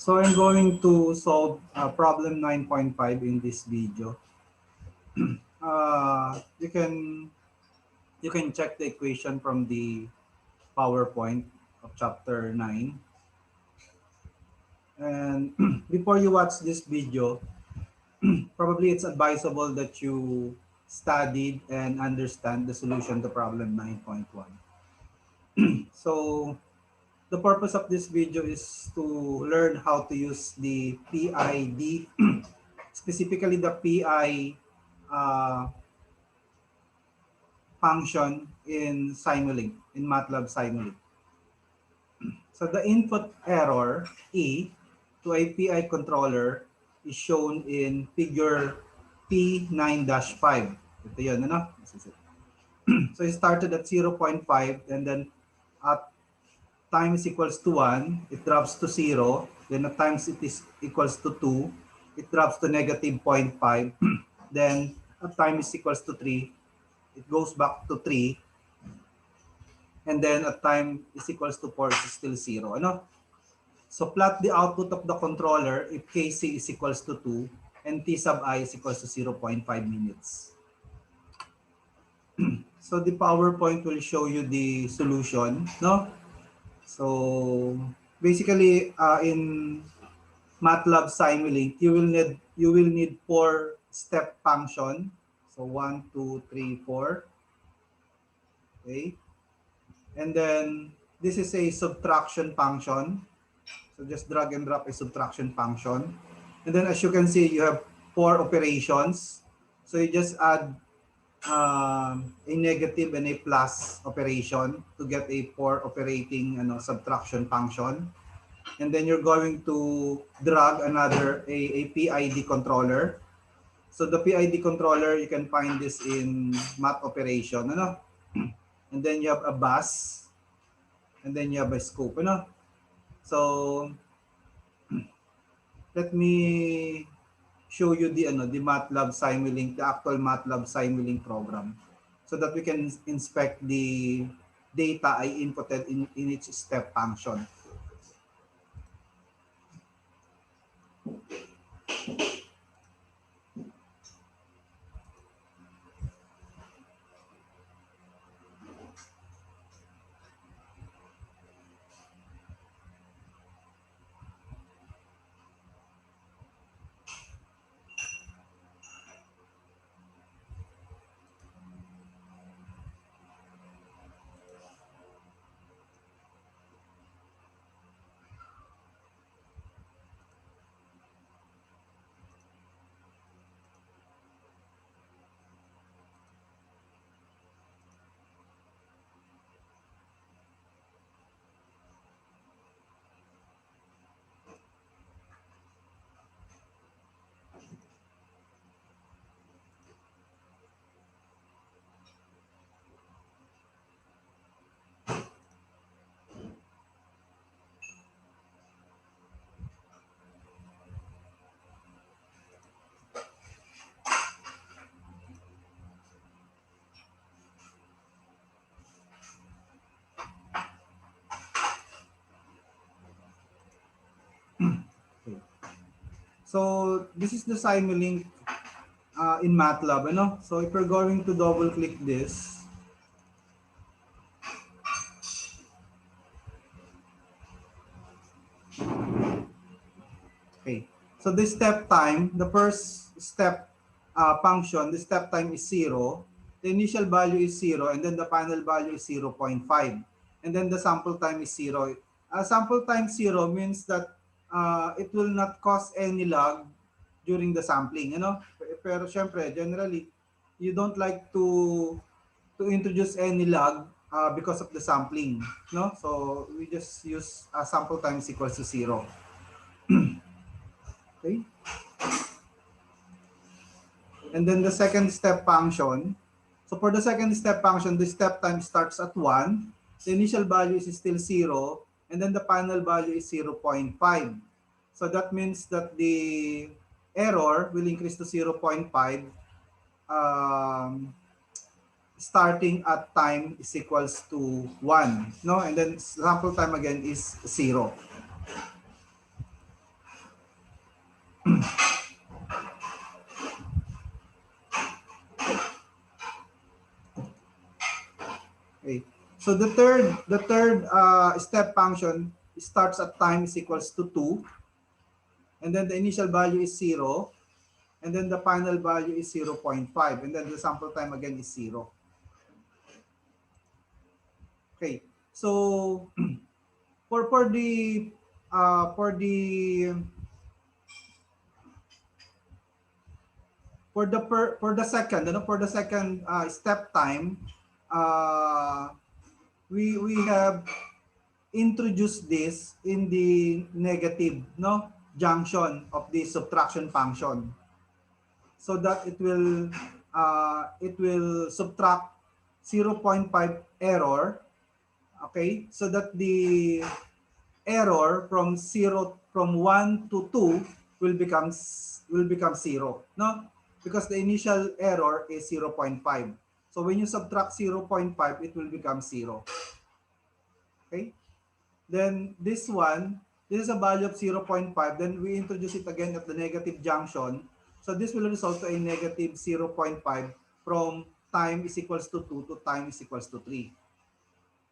So I'm going to solve problem 9.5 in this video. You can check the equation from the PowerPoint of chapter 9. And before you watch this video, probably it's advisable that you studied and understand the solution to problem 9.1. So the purpose of this video is to learn how to use the PID, specifically the PI function in Simulink, in MATLAB Simulink. So the input error, E, to a PI controller is shown in figure P9-5. Ito yun, ano? This is it. So it started at 0.5 and then at time is equals to 1, it drops to 0. Then at times it is equals to 2, it drops to negative 0.5. Then at time is equals to 3, it goes back to 3. And then at time is equals to 4, it's still 0. Ano? So plot the output of the controller if Kc is equals to 2 and T sub I is equals to 0.5 minutes. So the PowerPoint will show you the solution, no? So basically in MATLAB Simulink, you will need 4 step function. So 1, 2, 3, 4. Okay. And then this is a subtraction function. So just drag and drop a subtraction function. And then as you can see, you have 4 operations. So you just add a negative and a plus operation to get a 4 operating subtraction function. And then you're going to drag another a PID controller. So the PID controller, you can find this in math operation. Ano? And then you have a bus. And then you have a scope. Ano? So let me show you the MATLAB Simulink, the actual MATLAB Simulink program, so that we can inspect the data I inputted in each step function. Okay. So this is the Simulink in MATLAB. So if you're going to double click this, okay. So the step time, the first step function, the step time is 0. The initial value is 0, and then the final value is 0.5. And then the sample time is 0. Sample time 0 means that it will not cause any lag during the sampling. Pero syempre, generally, you don't like to introduce any lag because of the sampling. No? So we just use sample time is equals to 0. Okay. And then the second step function. So for the second step function, the step time starts at 1. The initial value is still 0. And then the final value is 0.5. So that means that the error will increase to 0.5 starting at time is equals to 1. No? And then sample time again is 0. Okay. So the third step function starts at time is equals to 2, and then the initial value is 0, and then the final value is 0.5, and then the sample time again is 0. Okay. So for the for the for the second, for the second step time, uh, we have introduced this in the negative, junction of the subtraction function, so that it will subtract 0.5 error. Okay, so that the error from 1 to 2 will become 0, no, because the initial error is 0.5. So when you subtract 0.5, it will become 0. Okay, then this is a value of 0.5, then we introduce it again at the negative junction, so this will result to a negative 0.5 from time is equals to 2 to time is equals to 3.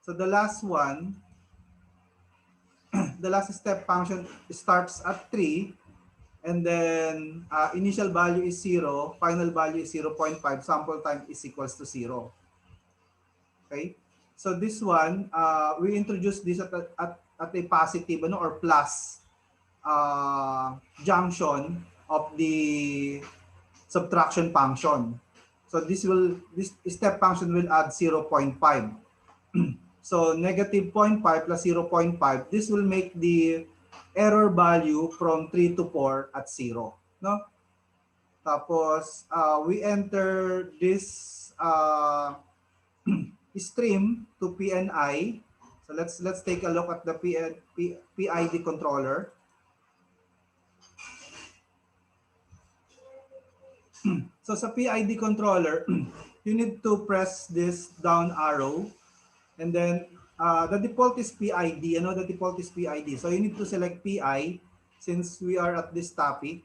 So the last step function starts at 3, and then initial value is 0, final value is 0.5, sample time is equals to 0. Okay? So this one, we introduce this at a positive, or plus junction of the subtraction function. So this step function will add 0.5. So negative 0.5 plus 0.5, this will make the error value from 3 to 4 at 0. No? Tapos, we enter this stream to PNI. So let's take a look at the PID controller. So sa PID controller, you need to press this down arrow, and then the default is PID. The default is PID. So you need to select PI since we are at this topic.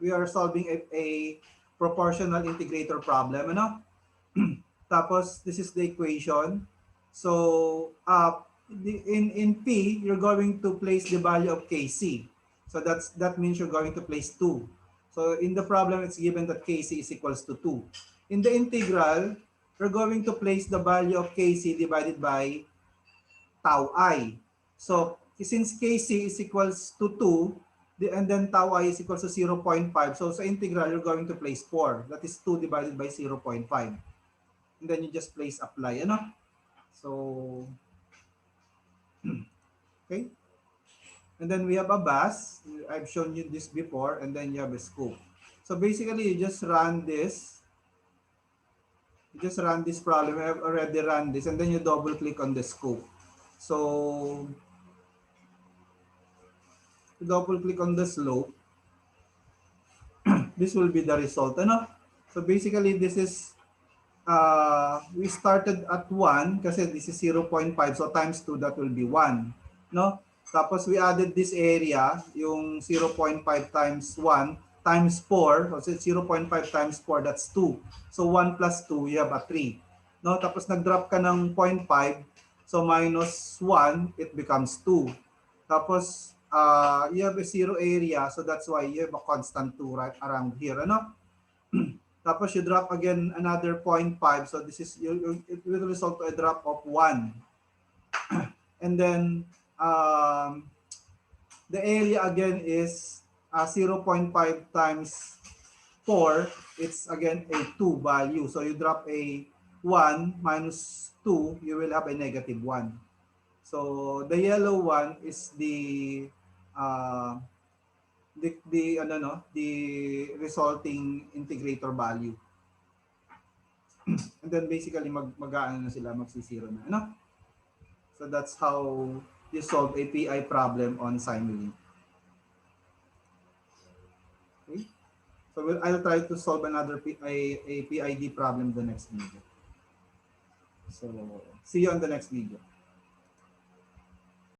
We are solving a proportional integrator problem. Tapos this is the equation. So in P, you're going to place the value of Kc. So that means you're going to place 2. So in the problem, it's given that Kc is equals to 2. In the integral, we're going to place the value of Kc divided by tau I. So since Kc is equals to 2, and then tau I is equals to 0.5, so sa integral, you're going to place 4. That is 2 divided by 0.5. And then you just place apply. So, okay. And then we have a bus. I've shown you this before, and then you have a scope. So basically, you just run this. You just run this problem. I have already run this, and then you double click on the scope. So, you double click on the slope. This will be the result. So basically, this is, we started at 1 kasi this is 0.5. So times 2, that will be 1. No? Tapos we added this area, yung 0.5 times 1 times 4. So 0.5 times 4, that's 2. So 1 plus 2, you have a 3. No? Tapos nag-drop ka ng 0.5. So minus 1, it becomes 2. Tapos you have a 0 area. So that's why you have a constant 2 right around here. Tapos you drop again another 0.5. So this is, it will result to a drop of 1. And then the area again is 0.5 times 4. It's again a 2 value. So you drop a 1 minus 2, you will have a negative 1. So the yellow one is the resulting integrator value. And then basically mag-aano na sila, magsisiro na. So that's how you solve a PI problem on Simulink. Okay? So I'll try to solve another a PID problem the next video. So see you on the next video.